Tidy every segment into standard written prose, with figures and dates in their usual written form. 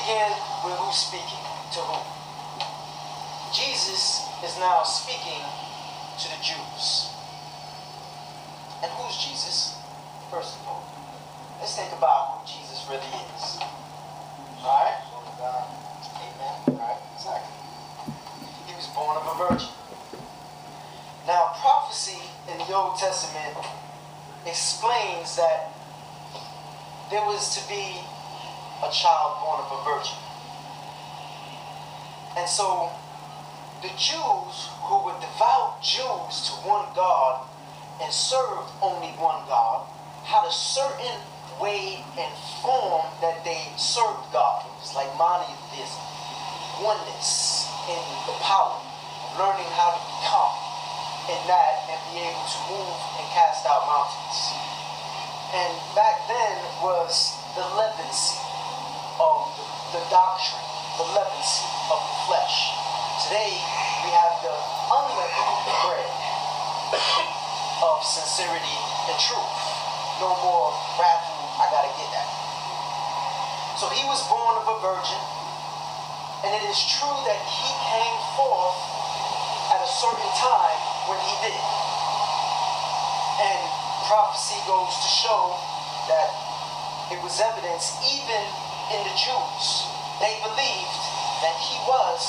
begin with who's speaking to whom. Jesus is now speaking to the Jews. And who's Jesus? First of all, let's think about who Jesus really is. Alright? Amen. Alright, exactly. He was born of a virgin. Now, prophecy in the Old Testament explains that there was to be a child born of a virgin. And so, the Jews, who were devout Jews to one God and served only one God, had a certain way and form that they served God. It was like monotheism, oneness in the power of learning how to become in that and be able to move and cast out mountains. And back then was the leavency of the doctrine, the leavency of the flesh. Today we have the unleavened bread of sincerity and truth. No more raffle, I gotta get that. So he was born of a virgin, and it is true that he came forth at a certain time when he did. And prophecy goes to show that it was evidence even in the Jews. They believed that he was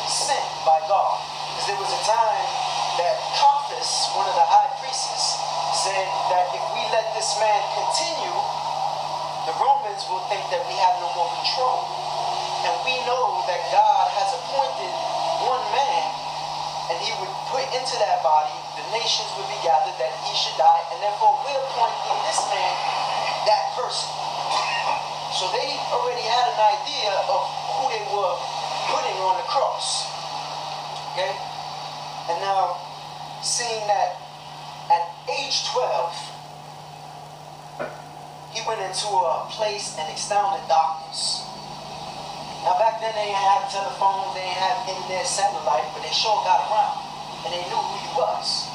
sent by God. Because there was a time that Caiaphas, one of the high priests, said that if we let this man continue, the Romans will think that we have no more control. And we know that God has appointed one man, and he would put into that body, the nations would be gathered, that he should die, and therefore we appoint in this man that person. So they already had an idea of who they were putting on the cross. Okay? And now, seeing that at age 12, he went into a place and expounded doctors. Now back then they didn't have telephones, they didn't have internet, satellite, but they sure got around. And they knew who he was.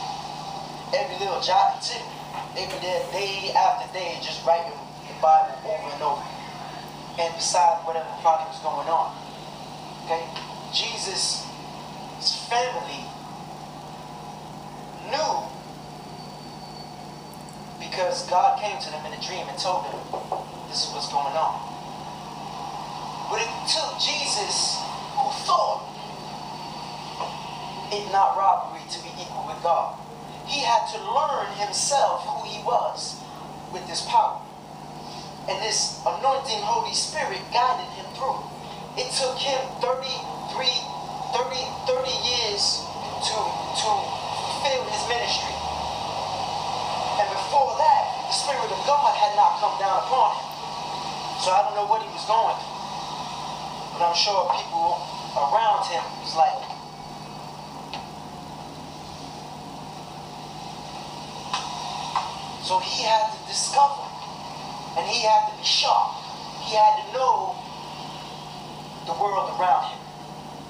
Every little jot and tittle. They were there day after day just writing the Bible over and over. And beside whatever probably was going on. Okay? Jesus' family knew, because God came to them in a dream and told them this is what's going on. But it took Jesus, who thought it not robbery to be equal with God. He had to learn himself who he was with this power. And this anointing Holy Spirit guided him through. It took him 30 years to fulfill his ministry. And before that, the Spirit of God had not come down upon him. So I don't know what he was going through. But I'm sure people around him was like, so he had to discover, and he had to be sharp. He had to know the world around him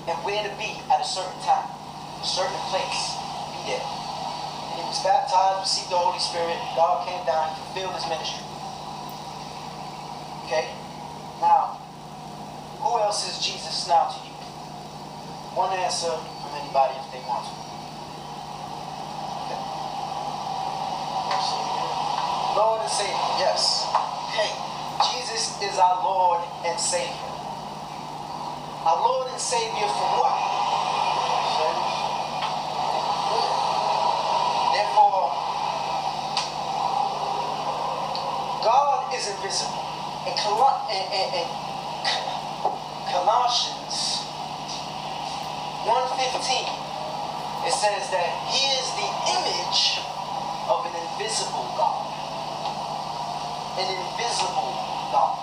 and where to be at a certain time, a certain place, be there. And he was baptized, received the Holy Spirit. God came down and fulfilled his ministry. Okay? Now, who else is Jesus now to you? One answer from anybody if they want to. Okay. Lord and Savior, yes. Okay. Jesus is our Lord and Savior. Our Lord and Savior from what? Therefore, God is invisible. And Colossians 1:15, it says that he is the image of an invisible God. An invisible God.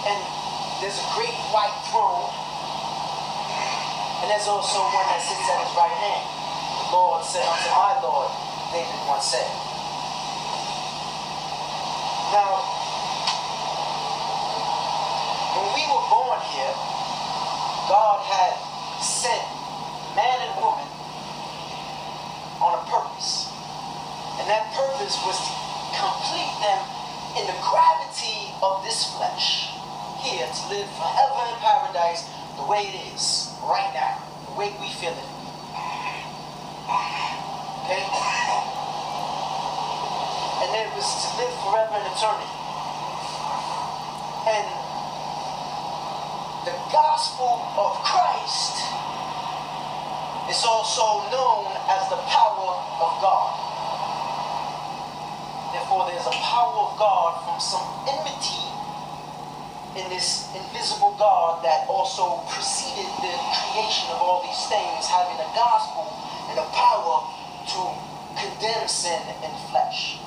And there's a great white throne, and there's also one that sits at his right hand. The Lord said unto my Lord, David once said. Now, when we were born here, God had sent man and woman on a purpose. And that purpose was to complete them in the gravity of this flesh here to live forever in paradise the way it is right now, the way we feel it. Okay? And it was to live forever in eternity. And the gospel of Christ is also known as the power of God. Therefore, there's a power of God from some enmity in this invisible God that also preceded the creation of all these things, having a gospel and a power to condemn sin in flesh.